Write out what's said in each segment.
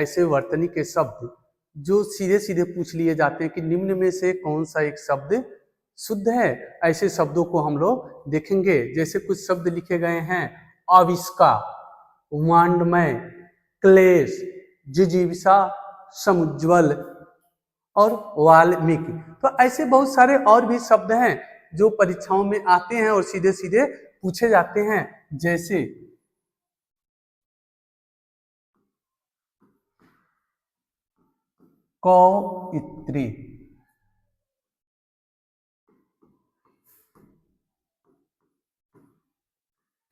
ऐसे वर्तनी के शब्द जो सीधे सीधे पूछ लिए जाते हैं कि निम्न में से कौन सा एक शब्द शुद्ध है। ऐसे शब्दों को हम लोग देखेंगे। जैसे कुछ शब्द लिखे गए हैं, आविष्का, वांडमय, क्लेश, जिजीविषा, समुज्ज्वल और वाल्मीकि। तो ऐसे बहुत सारे और भी शब्द हैं जो परीक्षाओं में आते हैं और सीधे सीधे पूछे जाते हैं। जैसे कौइत्री,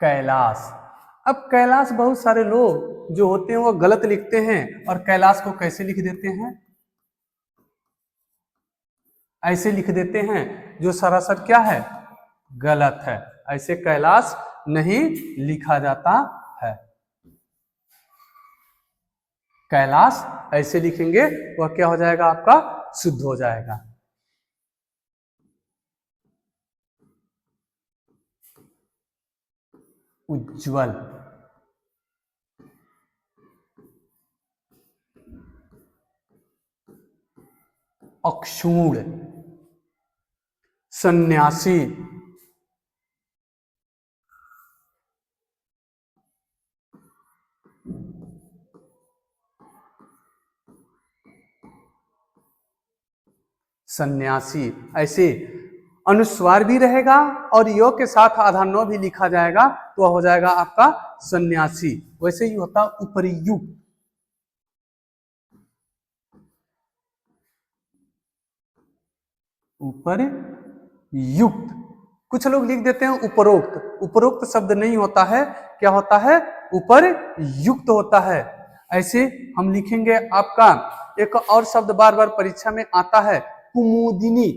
कैलाश। अब कैलाश बहुत सारे लोग जो होते हैं वो गलत लिखते हैं और कैलाश को कैसे लिख देते हैं, ऐसे लिख देते हैं जो सरासर क्या है, गलत है। ऐसे कैलाश नहीं लिखा जाता है। कैलाश ऐसे लिखेंगे वह क्या हो जाएगा, आपका शुद्ध हो जाएगा। उज्ज्वल, अक्षूण, सन्यासी, सन्यासी। ऐसे अनुस्वार भी रहेगा और यो के साथ आधा नो भी लिखा जाएगा तो वह हो जाएगा आपका सन्यासी। वैसे ही होता उपरयुक्त, उपरयुक्त। कुछ लोग लिख देते हैं उपरोक्त। उपरोक्त शब्द नहीं होता है, क्या होता है, उपरयुक्त होता है। ऐसे हम लिखेंगे। आपका एक और शब्द बार बार परीक्षा में आता है, कुमुदिनी।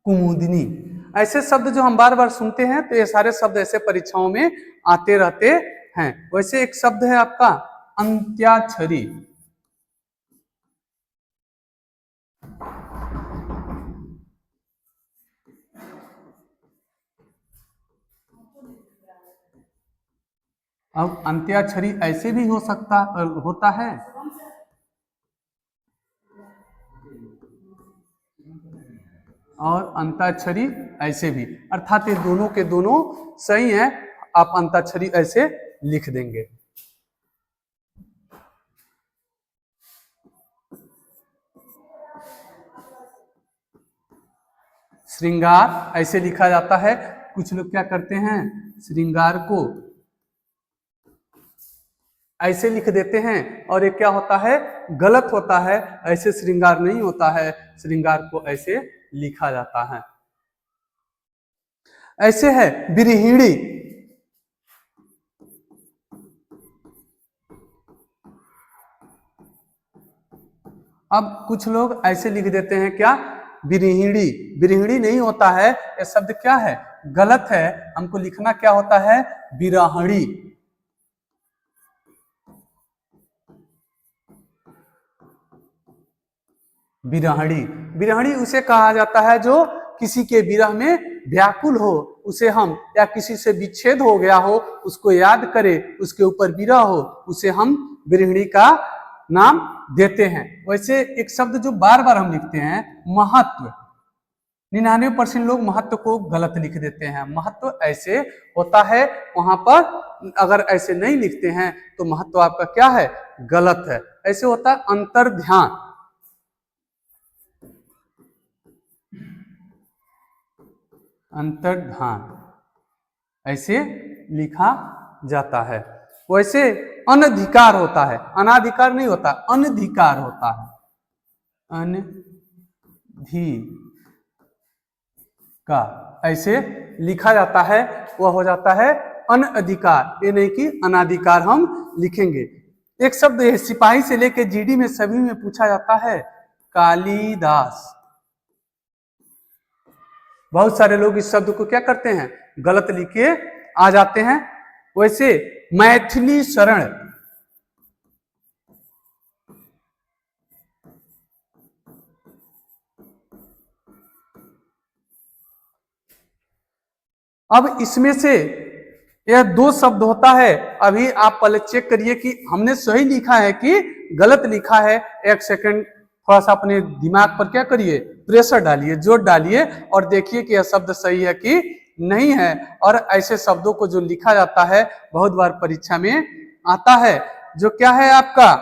कुमुदिनी। ऐसे शब्द जो हम बार बार सुनते हैं तो ये सारे शब्द ऐसे परीक्षाओं में आते रहते हैं। वैसे एक शब्द है आपका अंत्याक्षरी। अब अंत्याक्षरी ऐसे भी हो सकता होता है, और अंताक्षरी ऐसे भी, अर्थात ये दोनों के दोनों सही है। आप अंताक्षरी ऐसे लिख देंगे। श्रृंगार ऐसे लिखा जाता है। कुछ लोग क्या करते हैं, श्रृंगार को ऐसे लिख देते हैं और ये क्या होता है, गलत होता है। ऐसे श्रृंगार नहीं होता है, श्रृंगार को ऐसे लिखा जाता है। ऐसे है बिरहिणी। अब कुछ लोग ऐसे लिख देते हैं क्या, बिरहिणी। बिरहिणी नहीं होता है, यह शब्द क्या है, गलत है। हमको लिखना क्या होता है, बिरहणी। बिरहणी। बिरहणी उसे कहा जाता है जो किसी के विरह में व्याकुल हो, उसे हम, या किसी से विच्छेद हो गया हो, उसको याद करे, उसके ऊपर विरह हो, उसे हम बिरहणी का नाम देते हैं। वैसे एक शब्द जो बार बार हम लिखते हैं, महत्व। 99% लोग महत्व को गलत लिख देते हैं। महत्व ऐसे होता है, वहां पर अगर ऐसे नहीं लिखते हैं तो महत्व आपका क्या है, गलत है। ऐसे होता है अंतर्ध्यान। अंतर्ध्यान ऐसे लिखा जाता है। वैसे अनधिकार होता है, अनाधिकार नहीं होता, अनधिकार होता है। अनधिकार ऐसे लिखा जाता है, वह हो जाता है अनधिकार। ये नहीं कि अनाधिकार हम लिखेंगे। एक शब्द है, सिपाही से लेकर जीडी में सभी में पूछा जाता है, कालिदास। बहुत सारे लोग इस शब्द को क्या करते हैं, गलत लिखे आ जाते हैं। वैसे मैथिली शरण। अब इसमें से यह दो शब्द होता है, अभी आप पहले चेक करिए कि हमने सही लिखा है कि गलत लिखा है। एक सेकंड थोड़ा सा अपने दिमाग पर क्या करिए, प्रेशर डालिए, जोर डालिए और देखिए कि यह शब्द सही है कि नहीं है। और ऐसे शब्दों को जो लिखा जाता है बहुत बार परीक्षा में आता है, जो क्या है आपका,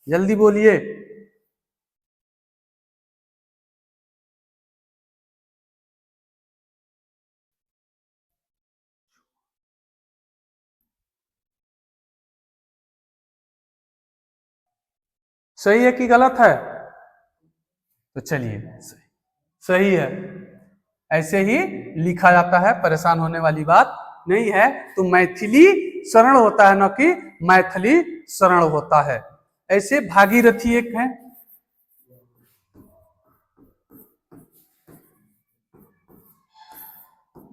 जल्दी बोलिए। सही है कि गलत है? तो चलिए सही है, ऐसे ही लिखा जाता है, परेशान होने वाली बात नहीं है। तो मैथिली शरण होता है, न कि मैथिली शरण होता है। ऐसे भागीरथी एक है,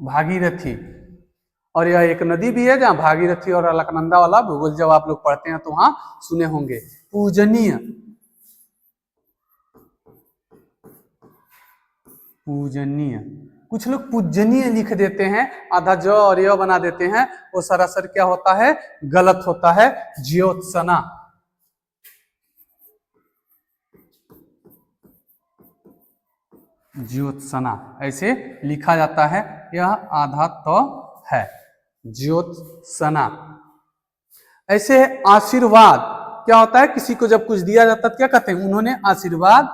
भागीरथी, और यह एक नदी भी है जहां भागीरथी और अलकनंदा वाला भूगोल जब आप लोग पढ़ते हैं तो वहां सुने होंगे। पूजनीय, पूजनीय, कुछ लोग पूजनीय लिख देते हैं, आधा ज और य बना देते हैं, वो सरासर क्या होता है, गलत होता है। ज्योत्सना, ज्योत्सना ऐसे लिखा जाता है, यह आधा तो है, ज्योत्सना। ऐसे आशीर्वाद, क्या होता है, किसी को जब कुछ दिया जाता है क्या कहते हैं, उन्होंने आशीर्वाद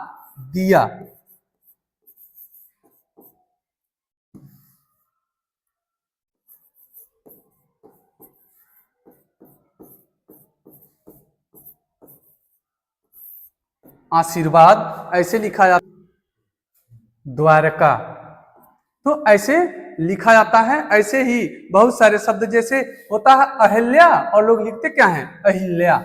दिया। आशीर्वाद ऐसे लिखा जाता, द्वारका, तो ऐसे लिखा जाता है। ऐसे ही बहुत सारे शब्द, जैसे होता है अहिल्या, और लोग लिखते क्या है, अहिल्या,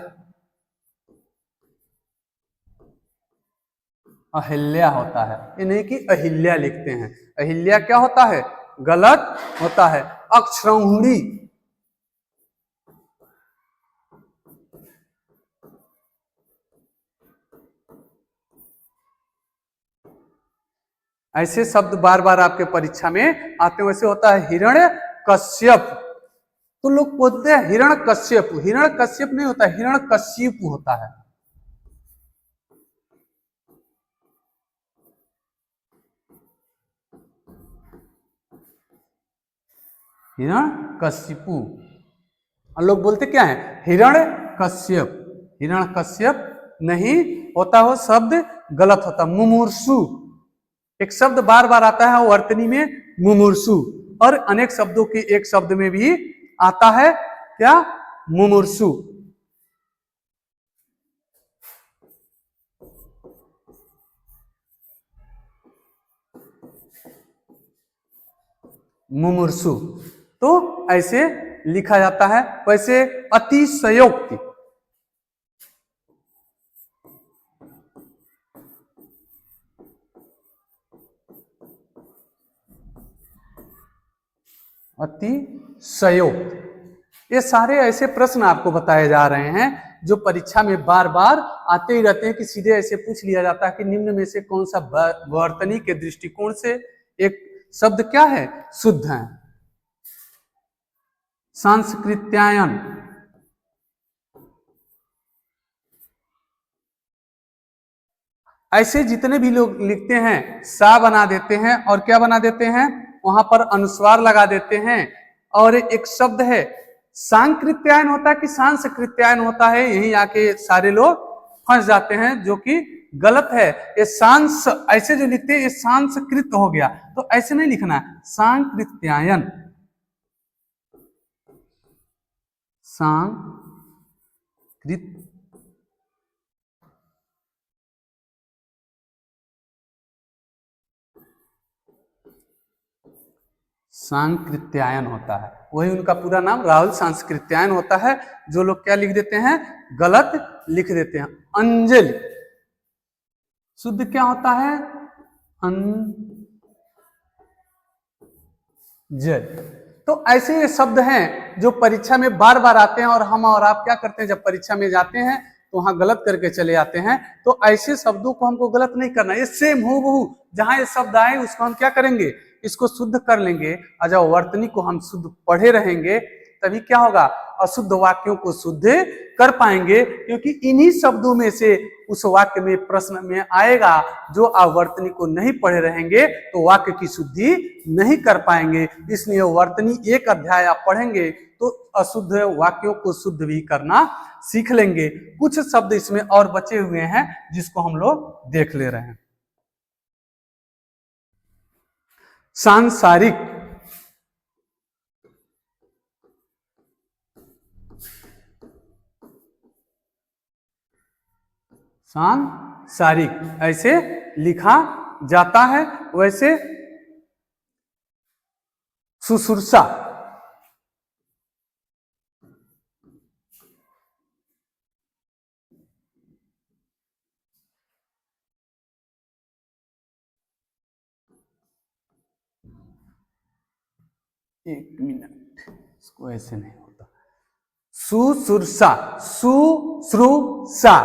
अहिल्या होता है, ये नहीं कि अहिल्या लिखते हैं। अहिल्या क्या होता है, गलत होता है। अक्षौहिणी, ऐसे शब्द बार बार आपके परीक्षा में आते हैं। वैसे होता है हिरण्य कश्यप, तो लोग बोलते हैं हिरण कश्यप, हिरण कश्यप नहीं होता, हिरण कश्यप होता है। हिरण कश्यपु, और लोग बोलते क्या है, हिरण कश्यप, हिरण कश्यप नहीं होता, वो शब्द गलत होता। मुमूर्षु, एक शब्द बार बार आता है वर्तनी में, मुमूर्षु, और अनेक शब्दों के एक शब्द में भी आता है क्या, मुमूर्षु। मुमूर्षु, तो ऐसे लिखा जाता है। वैसे अतिशयोक्ति, अतिशयोक्ति, ये सारे ऐसे प्रश्न आपको बताए जा रहे हैं जो परीक्षा में बार बार आते ही रहते हैं, कि सीधे ऐसे पूछ लिया जाता है कि निम्न में से कौन सा वर्तनी के दृष्टिकोण से एक शब्द क्या है, शुद्ध है। सांस्कृत्यायन, ऐसे जितने भी लोग लिखते हैं सा बना देते हैं, और क्या बना देते हैं, वहां पर अनुस्वार लगा देते हैं। और एक शब्द है सांकृत्यायन होता है कि सांस्कृत्यायन होता है, यही आके सारे लोग फंस जाते हैं, जो कि गलत है। ये सांस ऐसे जो लिखते हैं, ये सांस्कृत हो गया, तो ऐसे नहीं लिखना है, सांकृत्यायन, सांकृत, सांकृत्यायन होता है, वही उनका पूरा नाम राहुल सांस्कृत्यायन होता है। जो लोग क्या लिख देते हैं, गलत लिख देते हैं। अंजलि, शुद्ध क्या होता है, अंजल। तो ऐसे ये शब्द हैं जो परीक्षा में बार बार आते हैं, और हम और आप क्या करते हैं, जब परीक्षा में जाते हैं तो वहां गलत करके चले आते हैं। तो ऐसे शब्दों को हमको गलत नहीं करना, ये सेम हूबहू जहां ये शब्द आए उसको हम क्या करेंगे, इसको शुद्ध कर लेंगे और जब वर्तनी को हम शुद्ध पढ़े रहेंगे तभी क्या होगा, अशुद्ध वाक्यों को शुद्ध कर पाएंगे, क्योंकि इन्हीं शब्दों में से उस वाक्य में प्रश्न में आएगा। जो आप वर्तनी को नहीं पढ़े रहेंगे तो वाक्य की शुद्धि नहीं कर पाएंगे। इसलिए वर्तनी एक अध्याय आप पढ़ेंगे तो अशुद्ध वाक्यों को शुद्ध भी करना सीख लेंगे। कुछ शब्द इसमें और बचे हुए हैं जिसको हम लोग देख ले रहे हैं। सांसारिक, सांसारिक ऐसे लिखा जाता है। वैसे शुश्रूषा, एक मिनट, इसको ऐसे नहीं होता, शुश्रूषा, शुश्रूषा,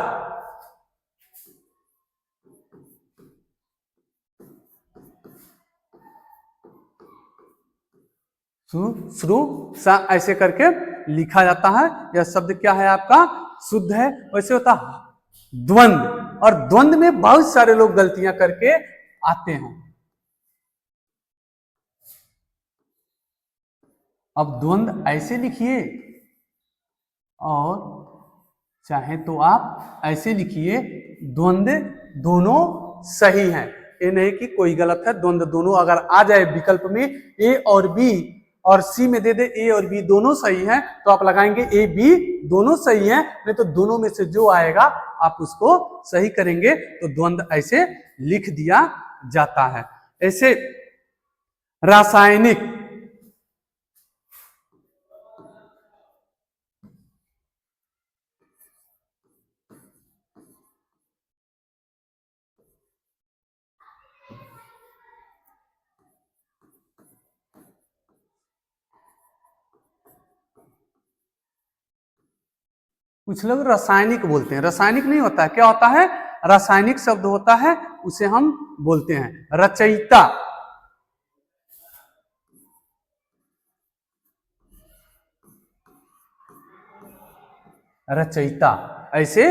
शुश्रूषा ऐसे करके लिखा जाता है। यह शब्द क्या है आपका, शुद्ध है। वैसे होता है द्वंद्व, और द्वंद्व में बहुत सारे लोग गलतियां करके आते हैं। अब द्वंद्व ऐसे लिखिए और चाहे तो आप ऐसे लिखिए, द्वंद्व दोनों सही हैं। ये नहीं कि कोई गलत है, द्वंद्व दोनों अगर आ जाए विकल्प में ए और बी और सी में दे दे ए और बी दोनों सही हैं तो आप लगाएंगे ए बी दोनों सही हैं, नहीं तो दोनों में से जो आएगा आप उसको सही करेंगे। तो द्वंद्व ऐसे लिख दिया जाता है। ऐसे रासायनिक, कुछ लोग रासायनिक बोलते हैं, रासायनिक नहीं होता है। क्या होता है, रासायनिक शब्द होता है, उसे हम बोलते हैं रचयिता। रचयिता ऐसे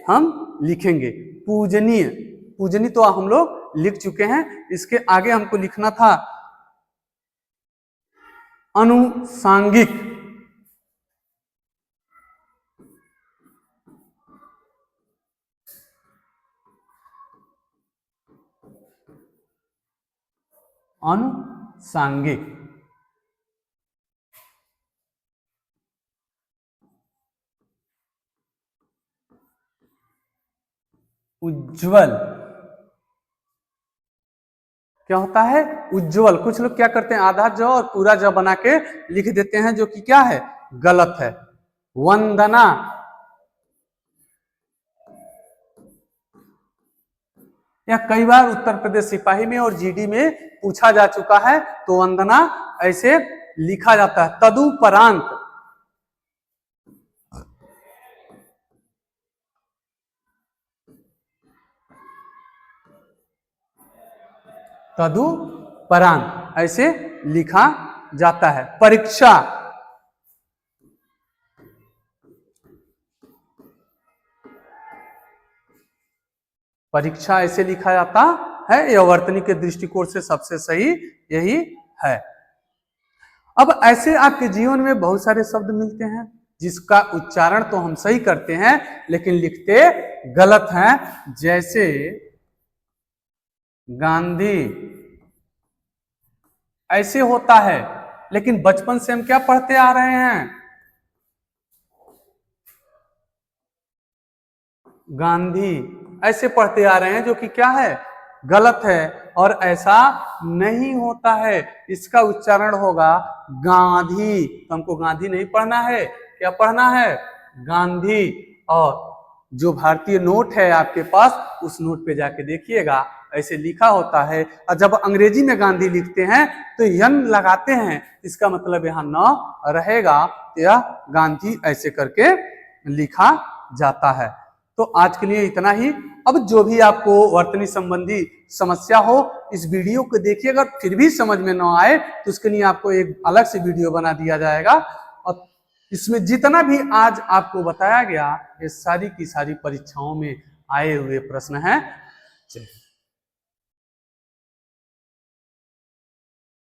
हम लिखेंगे। पूजनीय, पूजनीय तो हम लोग लिख चुके हैं। इसके आगे हमको लिखना था अनुसांगिक, अनुसांगिक। उज्ज्वल, क्या होता है, उज्ज्वल। कुछ लोग क्या करते हैं, आधा ज और पूरा ज बना के लिख देते हैं, जो कि क्या है, गलत है। वंदना, यह कई बार उत्तर प्रदेश सिपाही में और जीडी में पूछा जा चुका है। तो वंदना ऐसे लिखा जाता है। तदुपरांत, तदुपरांत ऐसे लिखा जाता है। परीक्षा, परीक्षा ऐसे लिखा जाता है। यह वर्तनी के दृष्टिकोण से सबसे सही यही है। अब ऐसे आपके जीवन में बहुत सारे शब्द मिलते हैं जिसका उच्चारण तो हम सही करते हैं लेकिन लिखते गलत हैं। जैसे गांधी ऐसे होता है, लेकिन बचपन से हम क्या पढ़ते आ रहे हैं, गांधी ऐसे पढ़ते आ रहे हैं, जो कि क्या है, गलत है। और ऐसा नहीं होता है, इसका उच्चारण होगा गांधी। तो हमको गांधी नहीं पढ़ना है, क्या पढ़ना है, गांधी। और जो भारतीय नोट है आपके पास, उस नोट पे जाके देखिएगा, ऐसे लिखा होता है। और जब अंग्रेजी में गांधी लिखते हैं तो यन लगाते हैं, इसका मतलब यहां न रहेगा, यह गांधी ऐसे करके लिखा जाता है। तो आज के लिए इतना ही। अब जो भी आपको वर्तनी संबंधी समस्या हो इस वीडियो को देखिए, अगर फिर भी समझ में ना आए तो उसके लिए आपको एक अलग से वीडियो बना दिया जाएगा। और इसमें जितना भी आज आपको बताया गया ये सारी की सारी परीक्षाओं में आए हुए प्रश्न हैं।